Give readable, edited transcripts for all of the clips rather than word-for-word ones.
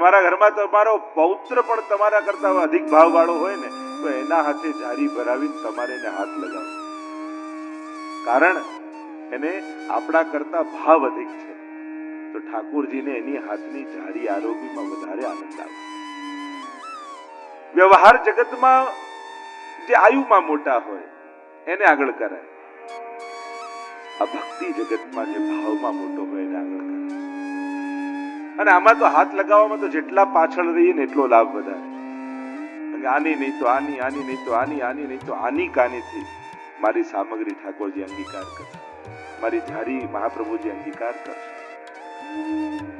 તમારા ઘરમાં તમારો પૌત્ર પણ તમારા કરતા અધિક ભાવ વાળો હોય ને તો એના હાથે જારી ભરાવીને તમારે એને હાથ લગાવો, કારણ એને આપણા કરતા ભાવ અધિક છે. તો ઠાકોરજીને એની હાથની જારી આરોગીમાં વધારે આનંદ આવે. વ્યવહાર જગતમાં જે આયુમાં મોટા હોય એને આગળ કરાય, આ ભક્તિ જગતમાં જે ભાવમાં મોટો હોય એને આગળ કરાય. અને આમાં તો હાથ લગાવવામાં તો જેટલા પાછળ રહીએ ને એટલો લાભ વધારે. આની નહીં તો આની, આની નહીં તો આની, આની નહીં તો આની કાનીથી મારી સામગ્રી ઠાકોરજી અંગીકાર કરશે, મારી જારી મહાપ્રભુજી અંગીકાર કરશે.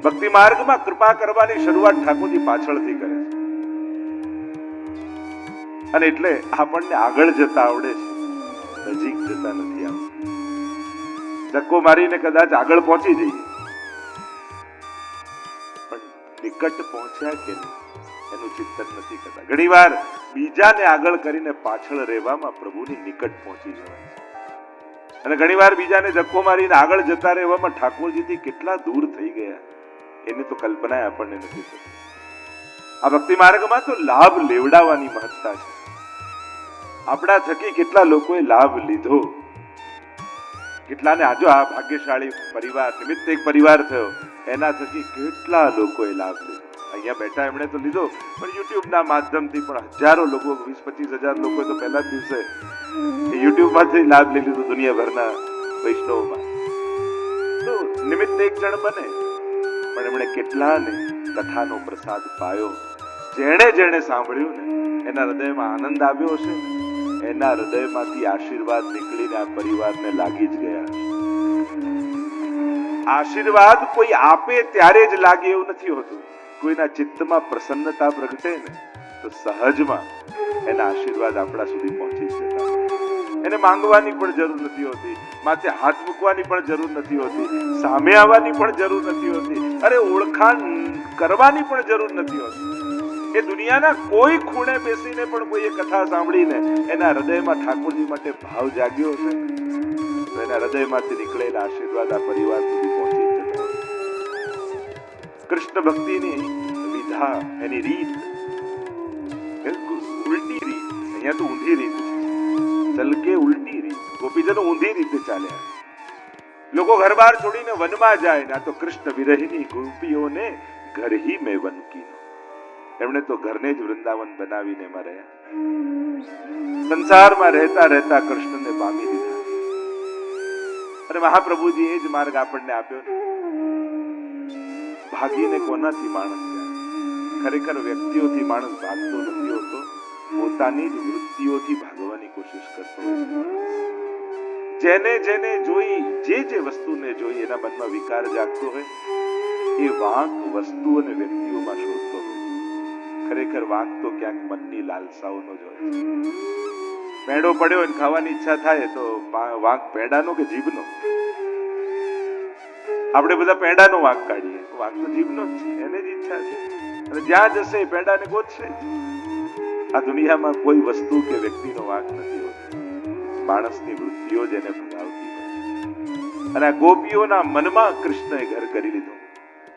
ભક્તિ માર્ગમાં કૃપા કરવાની શરૂઆત ઠાકોરજી પાછળથી કરે છે. અને એટલે આપણને આગળ જતા આવડે છે, નજીક જતા નથી આવડતું. ધક્કો મારીને કદાચ આગળ પહોંચી જઈએ, પણ નિકટ પહોંચ્યા કે નહીં એનું ચિંતન નથી કરતા. ઘણી વાર બીજાને આગળ કરીને પાછળ રહેવામાં પ્રભુની નિકટ પહોંચી જવાય છે. અને ઘણી વાર બીજાને ધક્કો મારીને આગળ જતા રહેવામાં ઠાકોરજીથી કેટલા દૂર થઈ ગયા એની તો કલ્પના આપણને નથી થતી. આ ભક્તિ માર્ગમાં તો લાભ લેવડાવવાની મહત્તા છે. આપણા થકી કેટલા લોકોએ લાભ લીધો, કેટલાને આજો આ ભાગ્યશાળી પરિવાર નિમિત્ત એક પરિવાર થયો, એના થકી કેટલા લોકોએ લાભ લીધો. અહીંયા બેઠા એમણે તો લીધો, પણ યુટ્યુબના માધ્યમથી પણ હજારો લોકો, 20-25 હજાર લોકો તો પહેલા જ દિવસે યુટ્યુબમાંથી લાભ લઈ લીધો દુનિયાભરના વૈષ્ણવમાં. તો નિમિત્ત એક જણ બને, પણ એમણે કેટલાને કથાનો પ્રસાદ પાયો. જેણે જેણે સાંભળ્યું ને એના હૃદયમાં આનંદ આવ્યો હશે ને, એના હૃદયમાંથી આશીર્વાદ નીકળીને આ પરિવારને લાગી જ ગયા. આશીર્વાદ કોઈ આપે ત્યારે જ લાગે એવું નથી હોતું. કોઈના ચિત્તમાં પ્રસન્નતા પ્રગટે ને તો સહજમાં એના આશીર્વાદ આપણા સુધી પહોંચી જતા. એને માંગવાની પણ જરૂર નથી હોતી, માથે હાથ મૂકવાની પણ જરૂર નથી હોતી, સામે આવવાની પણ જરૂર નથી હોતી, અરે ઓળખાણ કરવાની પણ જરૂર નથી હોતી. એ દુનિયાના કોઈ ખૂણે બેસીને પણ કોઈ કથા સાંભળીને એના હૃદયમાં ઠાકોરજી માટે ભાવ જાગ્યો હશે તો એના હૃદયમાંથી નીકળેલા આશીર્વાદ આ પરિવાર સુધી પહોંચી જતા. કૃષ્ણ ભક્તિની વિધા, એની રીત ઉલટી રીત, અહીંયા તો ઊંધી રીત છે. ચલકે ઉલટી રીત, ગોપીજનો ઊંધી રીતે ચાલ્યા. લોકો ઘર બાર છોડીને વનમાં જાય ને આ તો કૃષ્ણ વિરહિની ગોપીઓને ઘર હી મેં વન કીનો. એમણે તો ઘરને જ વૃંદાવન બનાવીને એમાં રહ્યા. સંસારમાં રહેતા રહેતા કૃષ્ણને પામી દીધા. અને મહાપ્રભુજી એ જ માર્ગ આપણને આપ્યો ને. ભાગીને કોનાથી માણસ જાય? ખરેખર વ્યક્તિઓથી માણસ ભાગતો નથી હોતો, પોતાની જ વૃત્તિઓથી ભાગવાની કોશિશ કરતો હોય. જેને જેને જોઈ, જે વસ્તુને જોઈ એના મનમાં વિકાર જાગતો હોય એ વાંક વસ્તુ અને વ્યક્તિઓમાં શોધતો હોય. ખરેખર વાંક તો ક્યાંક મનની લાલસાઓનો જ હોય. પેંડો પડ્યો અને ખાવાની ઈચ્છા થાય તો વાંક પેંડાનો કે જીભનો? આપણે બધા પેંડાનો વાંક કાઢીએ, વાંક તો જીભનો જ છે, એને જ ઈચ્છા છે. અને જ્યાં જશે પેંડાને ગોતશે. આ દુનિયામાં કોઈ વસ્તુ કે વ્યક્તિનો વાંક નથી હોતો, માણસની વૃત્તિઓ જ એને ભગાવતી હોય. અને આ ગોપીઓના મનમાં કૃષ્ણએ ઘર કરી લીધું.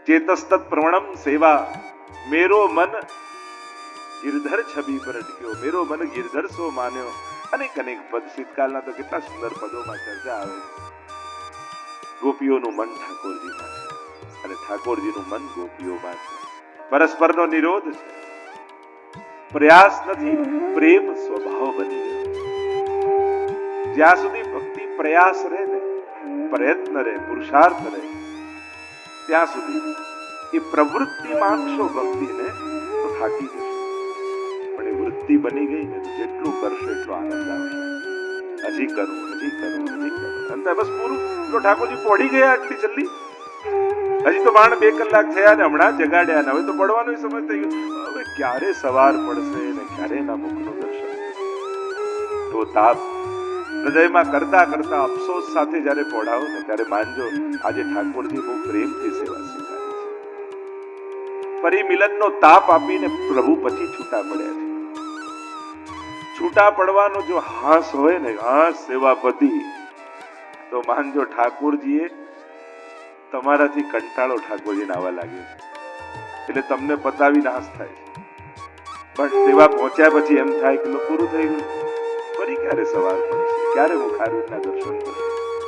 ચેતસ્તત પ્રવણમ સેવા, મેરો મન ગિરધર છબી પર અટક્યો, મેરો મન ગિરધર સો માન્યો. અનેક અનેક પદ શીતકાલના તો કેટલા સુંદર પદોમાં ચર્ચા આવે છે. ગોપીઓનું મન ઠાકોરજીમાં છે અને ઠાકોરજીનું મન ગોપીઓમાં છે. પરસ્પરનો નિરોધ છે, પ્રયાસ નથી, પ્રેમ સ્વભાવ બની ગયો. જ્યાં સુધી ભક્તિ પ્રયાસ રહે ને, પ્રયત્ન રહે, પુરુષાર્થ રહે, ત્યાં સુધી એ પ્રવૃત્તિ માનશો ભક્તિને તો થાકી જશે. પણ એ વૃત્તિ બની ગઈ ને જેટલું કરશે એટલો આનંદ આવશે. હજી કરું, હજી કરું, હજી કરું. અંતે બસ પૂરું. તો ઠાકોરજી પહોંચી ગયા આટલી જલ્દી? હજી તો માંડ 2 કલાક થયા ને હમણાં જગાડ્યા ને હવે તો પડવાનો સમય થઈ ગયો. હવે ક્યારે સવાર પડશે ને ક્યારે એના મુખનું દર્શન? તો તાપ હૃદયમાં કરતા કરતા અફસોસ સાથે જયારે પહોંચાવો ને ત્યારે માનજો આજે ઠાકોરજી બહુ પ્રેમથી સેવા સ્વીકારી છે. ફરી મિલનનો તાપ આપીને પ્રભુ પછી છૂટા પડ્યા છે. છૂટા પડવાનો જો હાસ હોય ને, હાસ સેવાપતિ, તો માનજો ઠાકોરજીએ તમારાથી કંટાળો ઠાકોરજીને આવવા લાગ્યો છે. એટલે તમને પતાવી નાશ થાય છે. પણ સેવા પહોંચ્યા પછી એમ થાય કે પૂરું થઈ ગયું, ફરી ક્યારે સવાર પડશે, ક્યારે મુખારવિંદના દર્શન થશે?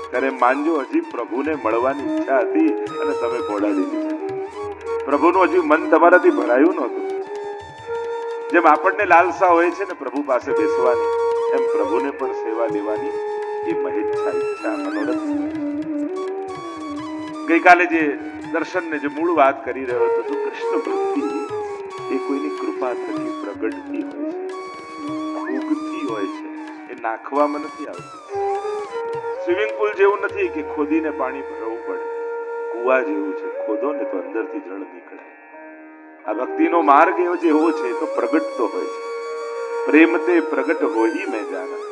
ત્યારે માનજો હજી પ્રભુને મળવાની ઈચ્છા હતી અને તમે પોડાડી દીધી. પ્રભુનું હજી મન તમારાથી ભરાયું નહોતું. જેમ આપણને લાલસા હોય છે ને પ્રભુ પાસે બેસવાની, એમ પ્રભુને પણ સેવા લેવાની એ મહેચ્છા ઈચ્છા મનોરથ. ગઈકાલે જે દર્શનને જે મૂળ વાત કરી રહ્યો હતો, તો કૃષ્ણ ભક્તિ એ કોઈની કૃપા થકી પ્રગટતી હોય છે, ઉગતી હોય છે. એ નાખવામાં નથી આવતી. સ્વિમિંગ પુલ જેવું નથી કે ખોદીને પાણી ભરવું પડે. કુવા જેવું છે, ખોદો ને તો અંદરથી જળ નીકળે. આ ભક્તિનો માર્ગ એવો જેવો છે તો પ્રગટતો હોય છે. પ્રેમ તે પ્રગટ હોઈ મેં જાના.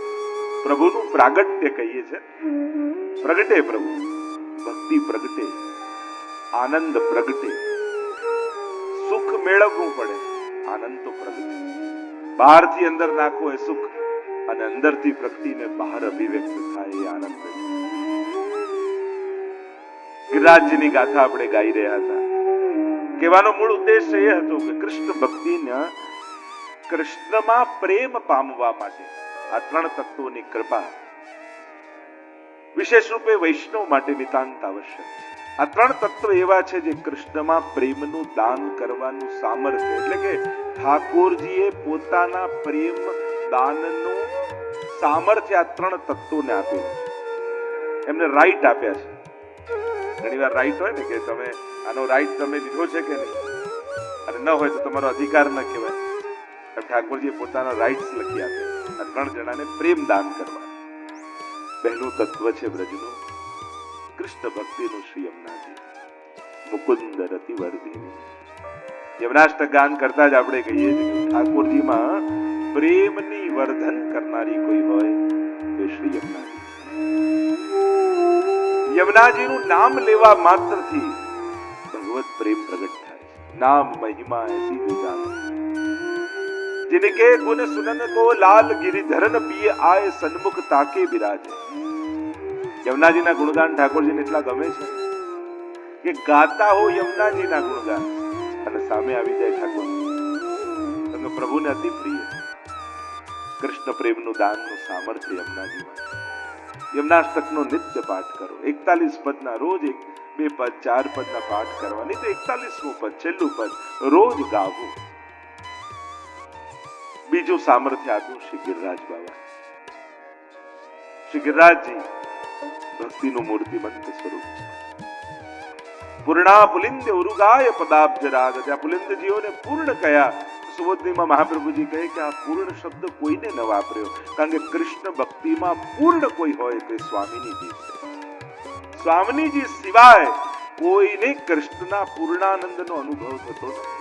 પ્રભુનું પ્રાગટ્ય કહીએ છે. પ્રગટે પ્રભુ, ભક્તિ પ્રગટે, આનંદ પ્રગટે. સુખ મેળવવું પડે, આનંદ તો પ્રગટે. બહારથી અંદર નાખવો એ સુખ, અને અંદરથી પ્રગટીને બહાર અભિવ્યક્ત થાય એ આનંદ. ગિરિરાજજીની ગાથા આપણે ગાઈ રહ્યા હતા. કહેવાનો મૂળ ઉદ્દેશ એ હતો કે કૃષ્ણ ભક્તિને, કૃષ્ણમાં પ્રેમ પામવા માટે આ ત્રણ તત્વોની કૃપા વિશેષ રૂપે વૈષ્ણવ માટે નિતાંત આવશ્યક છે. આ ત્રણ તત્વ એવા છે જે કૃષ્ણમાં પ્રેમનું દાન કરવાનું સામર્થ્ય, એટલે કે ઠાકોરજીએ પોતાના પ્રેમ દાનનું સામર્થ્ય આ ત્રણ તત્વોને આપેલું છે. એમને રાઈટ આપ્યા છે. ઘણી વાર રાઈટ હોય ને કે તમે આનો રાઈટ તમે લીધો છે કે નહીં, અને ન હોય તો તમારો અધિકાર ન કહેવાય. ઠાકોરજીએ પોતાના રાઈટ્સ લખી આપે આ ત્રણ જણાને પ્રેમ દાન કરવા. પહેલું તત્વ છે બ્રજનું, કૃષ્ણ ભક્તિનું શ્રી યમુનાજી. મુકુંદ રતિ વર્ધિની. યમુનાષ્ટક ગાન કરતા જ આપણે કહીએ છીએ કે ઠાકોરજીમાં પ્રેમની વર્ધન કરનારી કોઈ હોય તો શ્રી યમુનાજી. યમુનાજીનું નામ લેવા માત્રથી ભગવત પ્રેમ પ્રગટ થાય. નામ મહિમા એસી ન જાને, जिनके गुण सुनन को लाल गिरिधरन पिए आए सन्मुख ताके बिराजे. યમુનાજીના ગુણગાન ઠાકોરજીને એટલા ગમે છે કે ગાતા હો યમુનાજીના ગુણગાન અને સામે આવી જાય ઠાકોરજી. તમને પ્રભુને અતિ પ્રિય કૃષ્ણ પ્રેમનું દાનનું સામર્થ્ય યમુનાજીમાં. યમુનાષ્ટકનો નિત્ય પાઠ કરો. 41 પદના રોજ 2 પદ 4 પદના પાઠ કરવાની, તો 41મું પદ છેલ્લું પદ રોજ ગાવું. બીજું સામર્થ્ય આપ્યું શ્રી ગિરિરાજ બાબા. શ્રી ગિરિરાજજી ભક્તિનું મૂર્તિમંત સ્વરૂપ છે. પૂર્ણા પુલિંદ ઉરુગાય પદાબ્જ રાગ. ત્યાં પુલિંદજીઓને પૂર્ણ કયા. સુબોધનીમાં મહાપ્રભુજી કહે કે આ પૂર્ણ શબ્દ કોઈને ન વાપર્યો, કારણ કે કૃષ્ણ ભક્તિમાં પૂર્ણ કોઈ હોય તો સ્વામિનીજી છે. સ્વામિનીજી સિવાય કોઈને કૃષ્ણના પૂર્ણાનંદનો અનુભવ થતો નથી.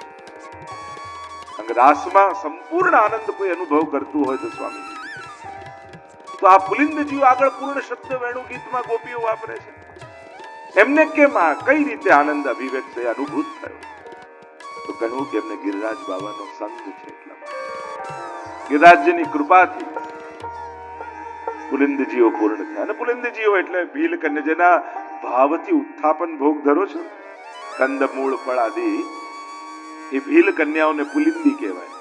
રાસમાં સંપૂર્ણ આનંદ કોઈ અનુભવ કરતું હોય તો સ્વામી. તો આ પુલિંદજીઓ આગળ પૂર્ણ શબ્દ વેણુ ગીતમાં ગોપીઓ વાપરે છે. એમને કેમ આ કઈ રીતે આનંદ અભિવ્યક્ત અનુભૂત થયો? તો કહ્યું કે એમને ગિરિરાજ બાબાનો સંગ છે. એટલા ગિરિરાજજીની કૃપાથી પુલિંદજીઓ પૂર્ણ થયા. અને પુલિંદજીઓ એટલે ભીલ કન્યા, જેના ભાવથી ઉત્થાપન ભોગ ધરો છો, કંદમૂળ ફળ આદિ, એ ભીલ કન્યાઓને પુલિંદી કહેવાય.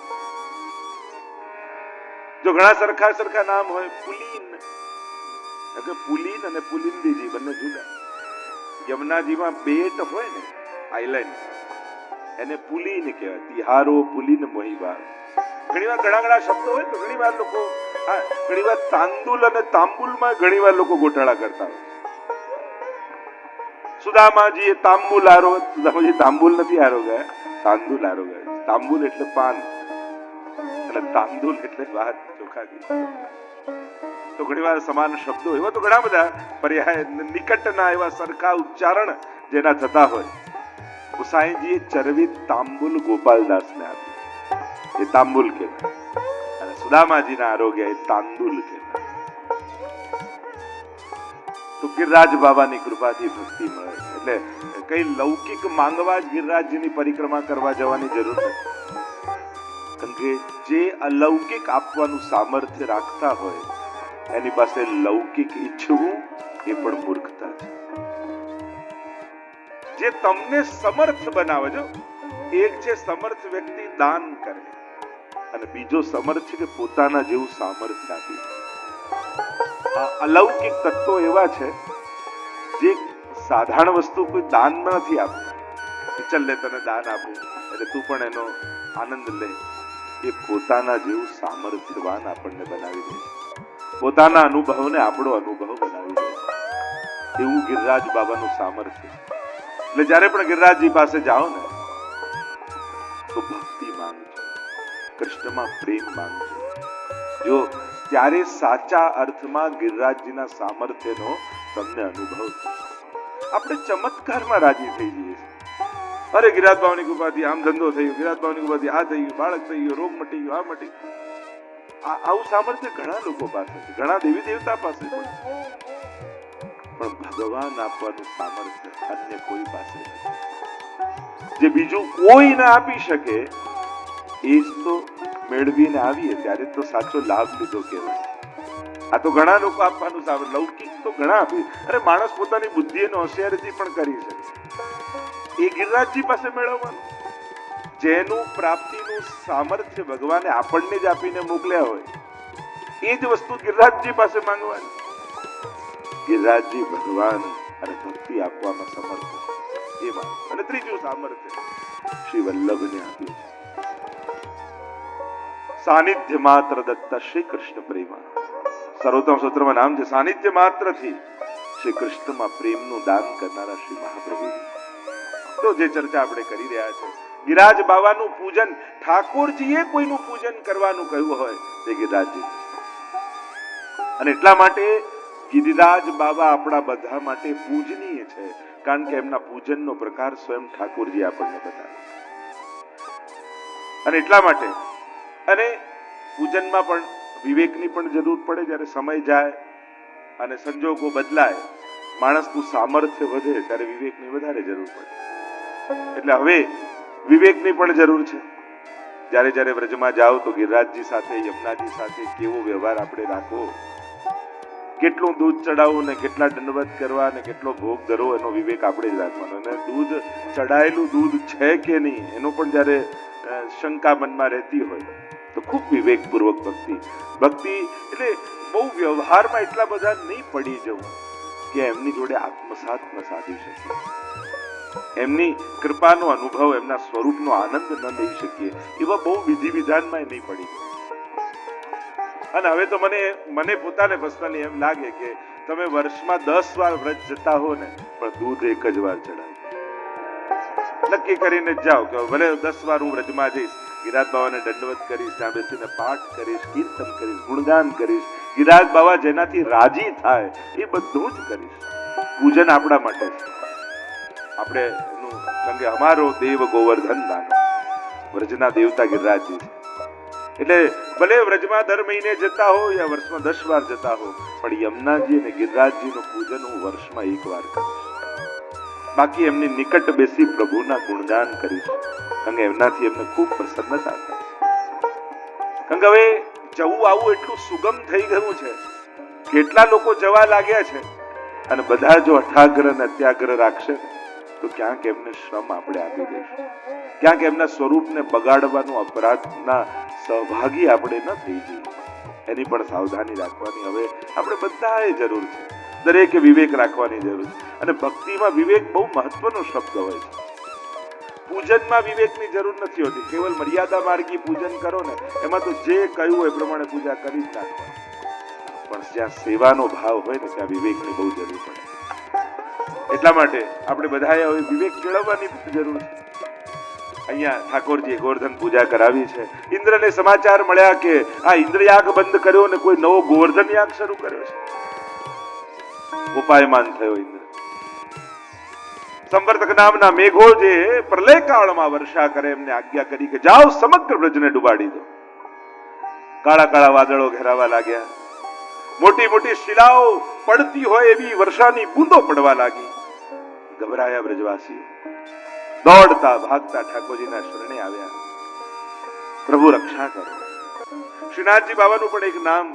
જો ઘણા સરખા નામ હોય, પુલીન, પુલીન અને પુલિંદીજી બંને જુદા. યમુનાજીમાં બેટ હોય ને, આઈલેન્ડ, એને પુલીન કહેવાય. તિહારો પુલીન મોહીબાર. ઘણીવાર ઘણા શબ્દો હોય તો ઘણીવાર લોકો ઘણીવાર તાંદુલ અને તાંબુલમાં ઘણીવાર લોકો ગોટાળા કરતા હોય. સુદામાજી એ તાંબુલ આરો, સુદામાજી તાંબુલ નથી આરો ગયા, તાંદુલ આરો ગયા. તાંબુલ એટલે પાન અને તાંદુલ એટલે ભાત ચોખા. તો ઘણીવાર સમાન શબ્દો એવા તો ઘણા બધા પર્યાય નિકટના એવા સરખા ઉચ્ચારણ જેના થતા હોય. ગુસાઈજીએ ચરવી તાંબુલ ગોપાલદાસને આપી, એ તાંબુલ કહેવાય. અને સુદામાજીના આરોગ્ય એ તાંદુલ કહેવાય. તો ગિરિરાજ બાબાની કૃપાથી ભક્તિ મળે. એટલે કઈ લૌકિક માંગવા જ ગિરિરાજજીની પરિક્રમા કરવા જવાની જરૂર નથી. કારણ કે જે અલૌકિક આપવાનું સામર્થ્ય રાખતા હોય એની પાસે લૌકિક ઈચ્છવું એ પણ મૂર્ખતા છે. જે તમને સમર્થ બનાવે, જો એક છે સમર્થ વ્યક્તિ દાન કરે, અને બીજો સમર્થ છે કે પોતાના જેવું સામર્થ્ય આપે. આ અલૌકિક તત્વો એવા છે જે સાધારણ વસ્તુ કોઈ દાનમાં નથી આપતા. ચલ લે તને દાન આપું એટલે તું પણ એનો આનંદ લે. એ પોતાના જેવું સામર્થ્યવાન આપણને બનાવી દે, પોતાના અનુભવને આપણો અનુભવ બનાવી દે. એવું ગિરિરાજ બાબાનું સામર્થ્ય. એટલે જ્યારે પણ ગિરિરાજજી પાસે જાઓ ને તો ભક્તિ માંગજો, કૃષ્ણમાં પ્રેમ માંગજો. જો ત્યારે સાચા અર્થમાં ગિરિરાજજીના સામર્થ્યનો તમને અનુભવ થશે. આપણે ચમત્કારમાં રાજી થઈ જઈએ છીએ. અરે ગિરિરાજ બાબાની કૃપાથી આમ ધંધો થયો, ગિરિરાજ બાબાની કૃપાથી આ થઈ ગયું, બાળક થઈ ગયો, રોગ મટી ગયો, આ મટી ગયું. આવું સામર્થ્ય ઘણા લોકો પાસે છે, ઘણા દેવી દેવતા પાસે છે, પણ ભગવાન આપવાનું સામર્થ્ય અન્ય કોઈ પાસે નથી. જે બીજું કોઈ ના આપી શકે એ જ તો મેળવીને આવીએ ત્યારે તો સાચો લાભ લીધો કહેવાય. આ તો ઘણા લોકો આપવાનું સામર્થ્ય, લૌકિક તો ઘણા આપી. અરે માણસ પોતાની બુદ્ધિ અને હોશિયારીથી પણ કરી શકે. એ ગિરિરાજજી પાસે મેળવવાનું. જેનું પ્રાપ્તિનું સામર્થ્ય ભગવાને આપણને જ આપીને મોકલ્યા હોય એ જ વસ્તુ ગિરિરાજજી પાસે માંગવાની. ગિરિરાજજી ભગવાન અને ભક્તિ આપવામાં સમર્થ છે એ માંગ. અને ત્રીજું સામર્થ્ય શ્રી વલ્લભને આપ્યું છે. સાનિધ્ય માત્ર દત્તા શ્રી કૃષ્ણ પ્રેમા. સર્વોત્તમ સૂત્રમાં નામ છે સાનિધ્ય માત્રથી શ્રી કૃષ્ણમાં પ્રેમનું દાન કરનારા શ્રી મહાપ્રભુ. તો જે ચર્ચા આપણે કરી રહ્યા છે, ગિરિરાજ બાબાનું પૂજન, ઠાકોરજીએ કોઈનું પૂજન કરવાનું કહ્યું હોય તે ગિરિરાજજી. અને એટલા માટે ગિરિરાજ બાબા આપણા બધા માટે પૂજનીય છે, કારણ કે એમના પૂજનનો પ્રકાર સ્વયં ઠાકોરજી આપણને બતાવે. અને એટલા માટે અને પૂજનમાં પણ વિવેકની પણ જરૂર પડે. જ્યારે સમય જાય અને સંજોગો બદલાય, માણસનું સામર્થ્ય વધે ત્યારે વિવેકની વધારે જરૂર પડે. એટલે હવે વિવેકની પણ જરૂર છે. જ્યારે જ્યારે વ્રજમાં જાઓ તો ગિરિરાજજી સાથે, યમુનાજી સાથે કેવો વ્યવહાર આપણે રાખવો, કેટલું દૂધ ચડાવવું ને કેટલા દંડવત કરવા ને કેટલો ભોગ ધરવો, એનો વિવેક આપણે જ રાખવાનો. અને દૂધ ચડાયેલું દૂધ છે કે નહીં એનો પણ જ્યારે શંકા મનમાં રહેતી હોય તો ખૂબ વિવેકપૂર્વક ભક્તિ એટલે બહુ વ્યવહારમાં એટલા બધા નહીં પડી જવું કે એમની જોડે આત્મસાત ન સાધી શકીએ, એમની કૃપાનો અનુભવ, એમના સ્વરૂપનો આનંદ ન લઈ શકીએ, એવા બહુ વિધિ વિધાનમાં નહીં પડી. અને હવે તો મને પોતાને પર્સનલી એમ લાગે કે તમે વર્ષમાં 10 વાર વ્રત જતા હો ને, પણ દૂધ એક જ વાર ચડાવો. નક્કી કરીને જાઓ કે ભલે 10 વાર હું વ્રજમાં જઈશ, ગિરિરાજ બાબાને દંડવત કરીશ, ત્યાં બેસીને પાઠ કરીશ, કીર્તન કરીશ, ગુણગાન કરીશ, ગિરિરાજ બાબા જેનાથી રાજી થાય એ બધું જ કરીશ. પૂજન આપણા માટે છે. આપણે એનું કારણ કે અમારો દેવ ગોવર્ધન દાનો, વ્રજના દેવતા ગિરિરાજજી છે. એટલે ભલે વ્રજમાં દર મહિને જતા હો યા વર્ષમાં 10 વાર જતા હો, પણ યમુનાજી અને ગિરિરાજજીનું પૂજન હું વર્ષમાં 1 વાર કરીશ. બાકી એમની નિકટ બેસી પ્રભુના ગુણગાન કરીશ, કારણ કે એમનાથી એમને ખૂબ પ્રસન્નતા થાય. કારણ કે હવે જવું આવું એટલું સુગમ થઈ ગયું છે, કેટલા લોકો જવા લાગ્યા છે, અને બધા જો અઠાગ્રહ અને અત્યાગ્રહ રાખશે તો ક્યાંક એમને શ્રમ આપણે આપી દઈશું, ક્યાંક એમના સ્વરૂપને બગાડવાનું અપરાધના સહભાગી આપણે ન થઈ જઈએ. એની પણ સાવધાની રાખવાની હવે આપણે બધાએ જરૂર છે. દરેકે વિવેક રાખવાની જરૂર છે. અને ભક્તિમાં વિવેક બહુ મહત્વનો શબ્દ હોય છે. પૂજનમાં વિવેકની જરૂર નથી હોતી. કેવલ મર્યાદા માર્ગી પૂજન કરો ને, એમાં તો જે કહ્યું હોય એ પ્રમાણે પૂજા કરી જ નાખવાની. પણ જ્યાં સેવાનો ભાવ હોય ને ત્યાં વિવેકની બહુ જરૂર પડે. એટલા માટે આપણે બધાએ હવે વિવેક કેળવવાની જરૂર છે. અહીંયા ઠાકોરજીએ ગોવર્ધન પૂજા કરાવી છે. ઇન્દ્રને સમાચાર મળ્યા કે આ ઇન્દ્રયાગ બંધ કર્યો ને કોઈ નવો ગોવર્ધન યાગ શરૂ કર્યો છે. ઉપાયમાન થયો ઇન્દ્ર. સંવર્તક નામના મેઘો જે પ્રલય કાળમાં વર્ષા કરે એમને આજ્ઞા કરી કે જાઓ સમગ્ર વ્રજને ડુબાડી દો. કાળા કાળા વાદળો ઘેરાવા લાગ્યા. મોટી મોટી શિલાઓ પડતી હોય એવી વર્ષાની બૂંદો પડવા લાગી. ગભરાયા વ્રજવાસીઓ. દોડતા ભાગતા ઠાકોરજીના શરણે આવ્યા. પ્રભુ રક્ષા કરો. શ્રીનાથજી બાબાનું પણ એક નામ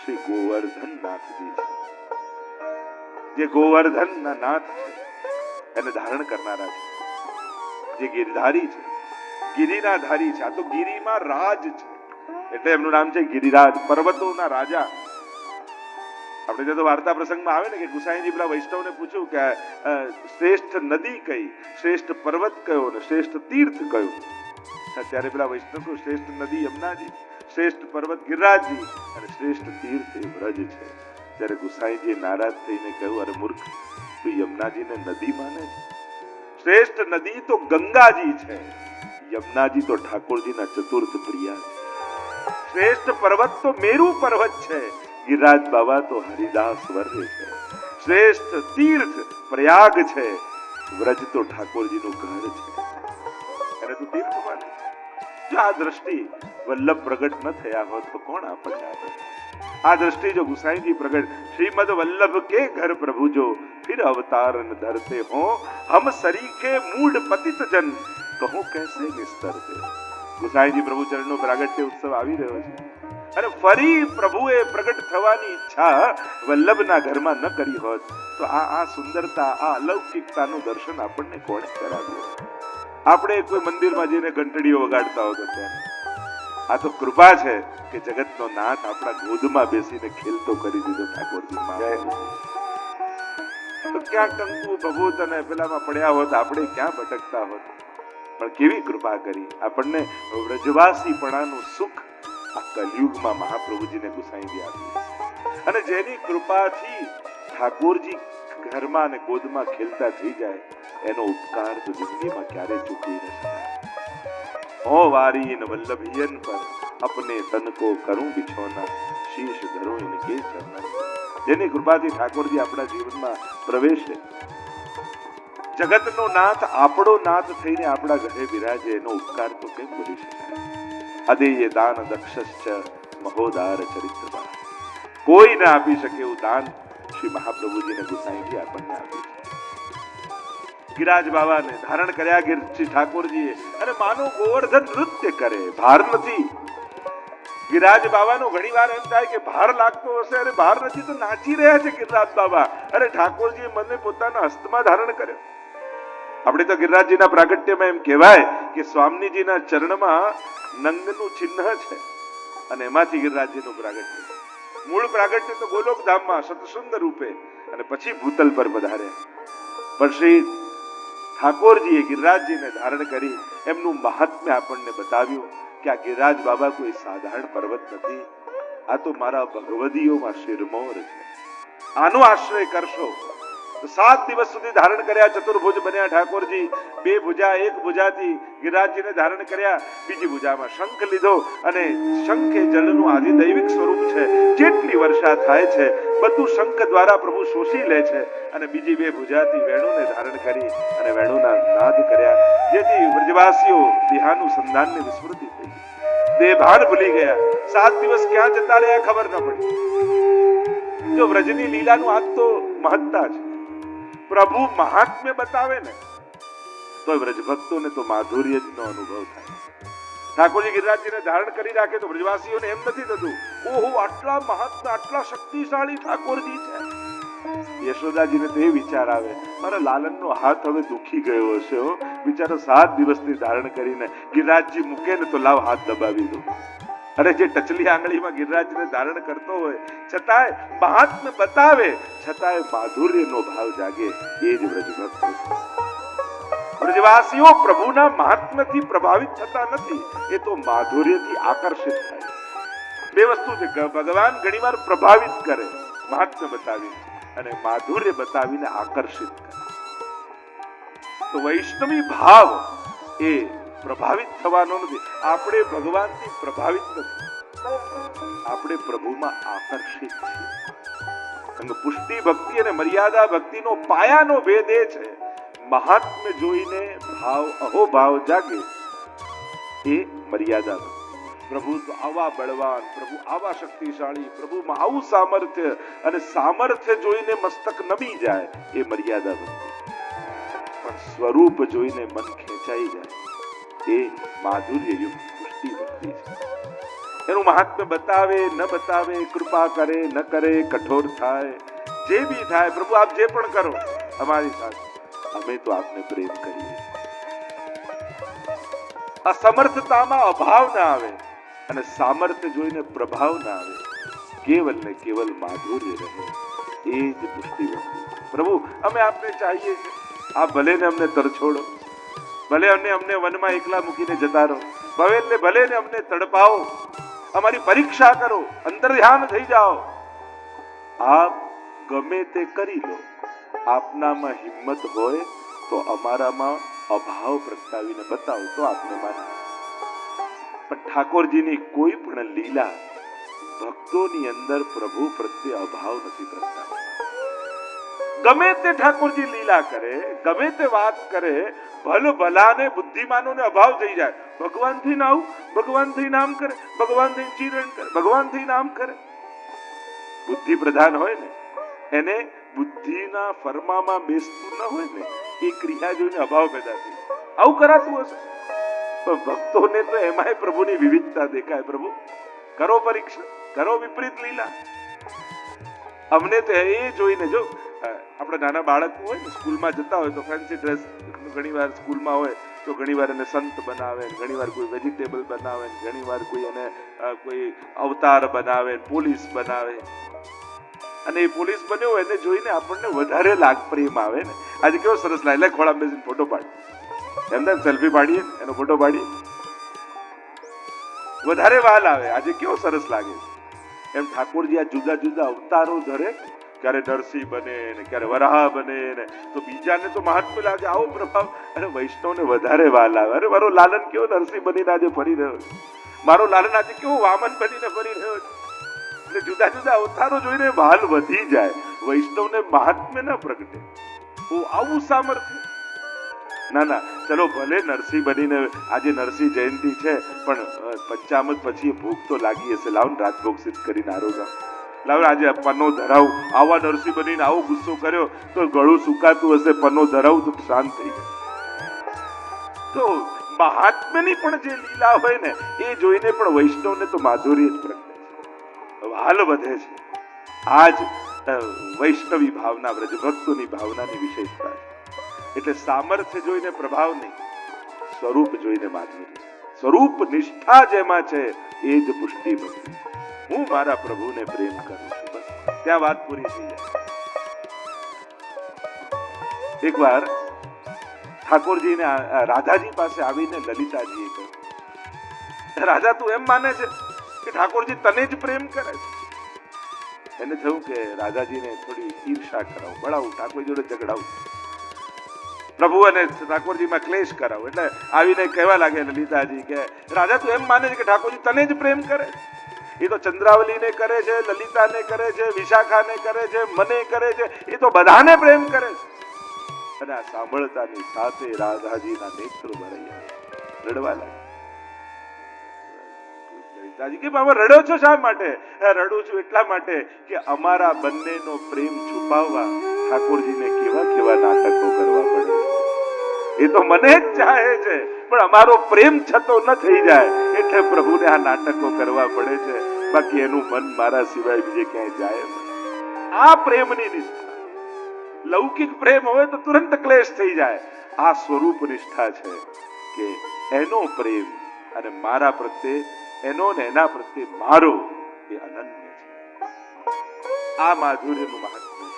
શ્રી ગોવર્ધન નાથજી છે. જે ગોવર્ધનના નાથ છે એને ધારણ કરનારા છે, જે ગિરધારી છે ગિરિના ધારી છે. આ તો ગિરિમાં રાજ છે એટલે એમનું નામ છે ગિરિરાજ, પર્વતોના રાજા. આપણે જે તો વાર્તા પ્રસંગમાં આવે ને કે ગુસાઈજી પેલા વૈષ્ણવને પૂછ્યું કે શ્રેષ્ઠ નદી કઈ, શ્રેષ્ઠ પર્વત કયો ને શ્રેષ્ઠ તીર્થ કયું? ત્યારે પેલા વૈષ્ણવ શ્રેષ્ઠ નદી યમુનાજી, શ્રેષ્ઠ પર્વત ગિરિરાજજી અને શ્રેષ્ઠ તીર્થ એ વ્રજ છે. ત્યારે ગુસાઈજીએ નારાજ થઈને કહ્યું, અરે મૂર્ખ, તું યમુનાજીને નદી માને છે? શ્રેષ્ઠ નદી તો ગંગાજી છે, યમુનાજી તો ઠાકોરજીના ચતુર્થ પ્રિયા છે. શ્રેષ્ઠ પર્વત તો મેરુ પર્વત છે, ગિરિરાજ બાબા તો હરિદાસ વર્ય છે. શ્રેષ્ઠ તીર્થ પ્રયાગ છે, વ્રજ તો ઠાકોરજીનું ઘર છે. એને તું તીર્થ માને? જો આ દ્રષ્ટિ વલ્લભ પ્રગટ ન થયા હોત તો કોણ આપણને આપે? આ દ્રષ્ટિ જો ગુસાઈજી પ્રગટ, શ્રીમદ વલ્લભ કે ઘર પ્રભુ જો फिर अवतार न धरते हो, हम सरीखे मूढ़ पतित जन કહો कैसे निस्तरते. ગુસાઈજી પ્રભુ ચરણનો પ્રાગટ્ય ઉત્સવ આવી રહ્યો છે અને ફરી પ્રભુએ પ્રગટ થવાની ઈચ્છા વલ્લભના ઘરમાં ન કરી હોત તો આ સુંદરતા, આ અલૌકિકતાનું દર્શન આપણને કોણે કરાવ્યું? આપણે કોઈ મંદિરમાં જઈને ઘંટડીઓ વગાડતા હોત ત્યારે. આ તો કૃપા છે કે જગતનો નાથ આપણા ગોદમાં બેસીને ખેલતો કરી દીધો ઠાકોરજી. તો ક્યાં કંકુ ભભૂત અને પેલામાં પડ્યા હોત, આપણે ક્યાં ભટકતા હોત. પણ કેવી કૃપા કરી આપણને વ્રજવાસીપણાનું સુખ આ કલયુગમાં મહાપ્રભુજીને ગુસાઈજી આપ્યું. અને જેની કૃપાથી ઠાકોરજી ઘરમાં અને ગોદમાં ખેલતા થઈ જાય એનો ઉપકાર તો જિંદગીમાં ક્યારે ચૂકવી ન શકાય. હો વારી ન વલ્લભિયન પર अपने तन को करूं बिछोना, शीश धरूं इनके चरणन. જેની કૃપાથી ઠાકોરજી આપણા જીવનમાં પ્રવેશે, જગતનો નાથ આપણો નાથ થઈને આપણા ઘરે બિરાજે, એનો ઉપકાર તો કેમ ભૂલી શકાય. અદેય દાન દક્ષશ્ચ મહોદાર ચરિત્રવાન. કોઈ ના આપી શકે એવું દાન શ્રી મહાપ્રભુજીને ગુસાઈજી આપણને આપ્યું છે. ગિરિરાજ બાબાને ધારણ કર્યા શ્રી ઠાકોરજીએ અને માનો ગોવર્ધન નૃત્ય કરે, ભાર નથી. ગિરિરાજ બાબાનો ઘણી વાર એમ થાય કે ભાર લાગતો હશે, અરે ભાર નથી તો નાચી રહ્યા છે ગિરિરાજ બાબા. અરે ઠાકોરજીએ મને પોતાના હસ્તમાં ધારણ કર્યો. આપણે તો ગિરિરાજજીના પ્રાગટ્યમાં એમ કહેવાય કે સ્વામીજીના ચરણમાં નંગનું ચિહ્ન છે અને એમાંથી ગિરિરાજજીનું પ્રાગટ્ય. મૂળ પ્રાગટ્ય તો ગોલોક ધામમાં સતસુંદર રૂપે અને પછી ભૂતલ પર પધાર્યા. પણ શ્રી ઠાકોરજીએ ગિરિરાજજીને ધારણ કરી એમનું મહાત્મ્ય આપણને બતાવ્યું કે આ ગિરિરાજ બાબા કોઈ સાધારણ પર્વત નથી, આ તો મારા ભગવદીઓમાં શિરમોર છે. આનો આશ્રય કરશો તો 7 દિવસ સુધી ધારણ કર્યા. ચતુર્ભુજ બન્યા ઠાકોરજી. 2 ભુજા, 1 ભુજાથી ગિરિરાજજીને ધારણ કર્યા, બીજી ભુજામાં શંખ લીધો અને શંખ એ જળનું આધિદૈવિક સ્વરૂપ છે. જેટલી વર્ષા થાય છે બધું શંખ દ્વારા પ્રભુ શોષી લે છે. અને બીજી 2 ભુજાથી વેણુને ધારણ કરી અને વેણુના નાદ કર્યા, જેથી વ્રજવાસીઓ દેહાનુસંધાનને વિસ્મૃતિ થઈ, દેહભાન ભૂલી ગયા. 7 દિવસ ક્યાં જતા રહ્યા ખબર ન પડી. જો વ્રજની લીલાનું આજ તો મહત્તા છે. પ્રભુ મહાત્મ્ય બતાવે ને તો વ્રજ ભક્તોને તો માધુર્ય નો અનુભવ થાય. ઠાકોરજી ગિરિરાજજીને ધારણ કરી રાખે તો વ્રજવાસીઓને એમ નથી થતું, ઓહો આટલા મહાત્મા, આટલા શક્તિશાળી ઠાકોરજી છે. યશોદાજીને તો એ વિચાર આવે, મારા લાલનનો હાથ હવે દુખી ગયો હશે, બિચારો 7 દિવસથી ધારણ કરીને ગિરિરાજજી મૂકે ને તો લાવ હાથ દબાવી દો. અરે જે ટચલી આંગળીમાં ગિરિરાજને ધારણ કરતો હોય છતાંય મહાત્મ્ય બતાવે, છતાંય માધુર્યનો ભાવ જાગે, એ જ વ્રજભક્ત છે. વ્રજવાસીઓ પ્રભુના મહાત્મ્યથી પ્રભાવિત થતા નથી, એ તો માધુર્યથી આકર્ષિત થાય. 2 વસ્તુ છે, ભગવાન ઘણીવાર પ્રભાવિત કરે મહાત્મ્ય બતાવીને અને માધુર્ય બતાવીને આકર્ષિત કરે. તો વૈષ્ણવી ભાવ એ પ્રભાવિત થવાનો નથી. આપણે ભગવાનથી પ્રભાવિત નથી, આપણે પ્રભુમાં આકર્ષિત છીએ. પુષ્ટિ ભક્તિ અને મર્યાદા ભક્તિનો પાયાનો ભેદ એ છે, મહાત્મ્ય જોઈને ભાવ અહોભાવ જાગે એ મર્યાદા ભક્તિ. પ્રભુ તો આવા બળવાન, પ્રભુ આવા શક્તિશાળી, પ્રભુમાં આવું સામર્થ્ય અને સામર્થ્ય જોઈને મસ્તક નમી જાય એ મર્યાદા ભક્તિ. પણ સ્વરૂપ જોઈને મન ખેંચાઈ જાય એ માધુર્યયુક્ત પુષ્ટિ ભક્તિ છે. એનું મહાત્મ્ય બતાવે ન બતાવે, કૃપા કરે ન કરે, કઠોર થાય, જે બી થાય, પ્રભુ આપ જે પણ કરો અમારી સાથે, અમે તો આપને પ્રેમ કરીએ. અસમર્થતામાં અભાવ ના આવે અને સામર્થ્ય જોઈને પ્રભાવ ના આવે, કેવલ ને કેવલ માધુર્ય રહે, એ જ પુષ્ટિ ભક્તિ. પ્રભુ અમે આપને ચાહીએ છીએ, આપ ભલે ને અમને તરછોડો, ભલે અમને વનમાં એકલા મૂકીને જતા રહો, ભલે ને અમને તડપાવો, અમારી પરીક્ષા કરો, અંતર્ધ્યાન થઈ જાઓ, આપ ગમે તે કરી લો. આપનામાં હિંમત હોય તો અમારામાં અભાવ પ્રગટાવીને બતાવો તો આપને માનીએ. પણ ઠાકોરજીની કોઈ પણ લીલા ભક્તોની અંદર પ્રભુ પ્રત્યે અભાવ નથી પ્રગટાવતા. ગમે તે ઠાકોરજી લીલા કરે, ગમે તે વાત કરે, ભલાને બુદ્ધિમાનોને અભાવ થઈ જાય. ભગવાનથી નામ, ભગવાનથી નામ કરે, ભગવાનથી ચિરણ કરે, ભગવાનથી નામ કરે. બુદ્ધિ પ્રધાન હોય ને એને બુદ્ધિના ફરમામાં બેસતું ન હોય ને, એ ક્રિયા જોઈને અભાવ પેદા થઈ. આવું કરાતું હશે પણ ભક્તોને તો એમાંય પ્રભુની વિવિધતા દેખાય. પ્રભુ કરો પરીક્ષા, કરો વિપરીત લીલા. અમને તો એ જોઈને, જો આપણે નાના બાળકો હોય ને, સ્કૂલમાં જતા હોય તો ફેન્સી ડ્રેસ ઘણી વાર સ્કૂલમાં હોય તો ઘણી વાર એને સંત બનાવે, ઘણી વાર કોઈ વેજીટેબલ બનાવે, ઘણી વાર કોઈ એને કોઈ અવતાર બનાવે, પોલીસ બનાવે. અને એ પોલીસ બન્યો હોય એને જોઈને આપણને વધારે લાગ પ્રેમ આવે ને. આજે કેવો સરસ લાગે, ખોળામાં બેસીને ફોટો પાડીએ, એમને સેલ્ફી પાડીએ, એનો ફોટો પાડીએ, વધારે વાલ આવે. આજે કેવો સરસ લાગે. એમ ઠાકોરજી આ જુદા જુદા અવતારો ધરે, ક્યારે નરસિંહ બને ને ક્યારે વરાહ બને ને, તો બીજાને તો મહાત્મ્ય લાગે, આવો પ્રભાવ. અને વૈષ્ણવને વધારે વાલ આવે. અરે મારો લાલન કેવો નરસિંહ બનીને આજે ફરી રહ્યો છે, મારો લાલન આજે કેવો વામન બનીને ફરી રહ્યો છે. એટલે જુદા જુદા અવતારો જોઈને વાલ વધી જાય. વૈષ્ણવને મહાત્મ્ય ન પ્રગટે. આવું સામર્થ્ય ના ના. ચલો ભલે નરસિંહ બનીને, આજે નરસિંહ જયંતિ છે પણ પંચામૃત પછી ભૂખ તો લાગી હશે, લાવ ને રાતભોગ સિદ્ધ કરીને આરોગાવ, લાવ આજે પન્નો ધરાવું. આવા નરસિંહ બનીને આવો ગુસ્સો કર્યો તો ગળું સુકાતું હશે, પન્નો ધરાવું તો શાંત થઈ જાય. તો મહાત્મ્યની પણ જે લીલા હોય ને એ જોઈને પણ વૈષ્ણવને તો માધુર્ય જ પ્રગટે છે, વાલ વધે છે. આ જ વૈષ્ણવી ભાવના, વ્રજ ભક્તોની ભાવનાની વિશેષતા છે. એટલે સામર્થ્ય જોઈને પ્રભાવ નહીં, સ્વરૂપ જોઈને માધુર્ય. સ્વરૂપ નિષ્ઠા જેમાં છે એ જ પુષ્ટિ ભક્તિ. હું મારા પ્રભુને પ્રેમ કરું છું, બસ ત્યાં વાત પૂરી થઈ જાય. એક વાર ઠાકોરજીને રાધાજી પાસે આવીને લલિતાજીએ કહ્યું, રાધા તું એમ માને છે કે ઠાકોરજી તને જ પ્રેમ કરે છે? એને થયું કે રાધાજીને થોડી ઈર્ષા કરાવું, બળાવું, ઠાકોરજી જોડે ઝઘડાવું, પ્રભુ અને ઠાકોરજીમાં ક્લેશ કરાવો. એટલે આવીને કહેવા લાગે લલિતાજી કે રાજા તું એમ માને છે કે ઠાકોરજી તને જ પ્રેમ કરે? એ તો ચંદ્રાવલીને કરે છે, લલિતાને કરે છે, વિશાખાને કરે છે, મને કરે છે, એ તો બધાને પ્રેમ કરે છે. અને આ સાંભળતાની સાથે રાધાજીના નેત્રો ભરાઈ રડવા લાગ્યા. લલિતાજી કે બાબા રડો છો શા માટે? રડું છું એટલા માટે કે અમારા બંનેનો પ્રેમ છુપાવવા ઠાકોરજીને કેવા કેવા નાટકો કરવા પડે. એ તો મને જ ચાહે છે પણ અમારો પ્રેમ છતો ન થઈ જાય એટલે પ્રભુને આ નાટકો કરવા પડે છે. બાકી એનું મન મારા સિવાય બીજે ક્યાંય જાય. આ પ્રેમની નિષ્ઠા. લૌકિક પ્રેમ હોય તો તુરંત ક્લેશ થઈ જાય. આ સ્વરૂપ નિષ્ઠા છે કે એનો પ્રેમ અને મારા પ્રત્યે, એનો ને એના પ્રત્યે મારો એ અનન્ય છે. આ માધુર્યનું મહાત્મ્ય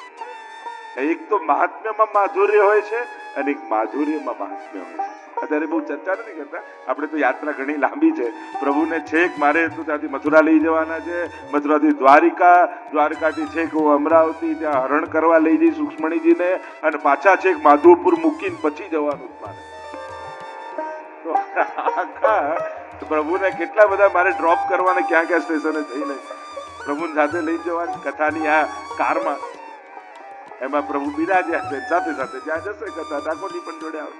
છે. એક તો મહાત્મ્યમાં માધુર્ય હોય છે અને એક માધુર્યમાં મહાત્મ્ય હોય છે. અત્યારે બહુ ચર્ચા નથી કરતા, આપણે તો યાત્રા ઘણી લાંબી છે. પ્રભુને છેક મારે તો ત્યાંથી મથુરા લઈ જવાના છે, મથુરાથી દ્વારિકા, દ્વારકાથી છેક હું અમરાવતી ત્યાં હરણ કરવા લઈ જઈશ સુક્ષ્મણીજીને, અને પાછા છેક માધવપુર મૂકીને પછી જવાનું મારે. તો આખા પ્રભુને કેટલા બધા મારે ડ્રોપ કરવાને ક્યાં ક્યાં સ્ટેશને થઈને પ્રભુને સાથે લઈ જવાની કથાની આ કારમાં. એમાં પ્રભુ બિરાજ્યા છે, સાથે સાથે જ્યાં જશે કથા ઠાકોરજી પણ જોડે આવે.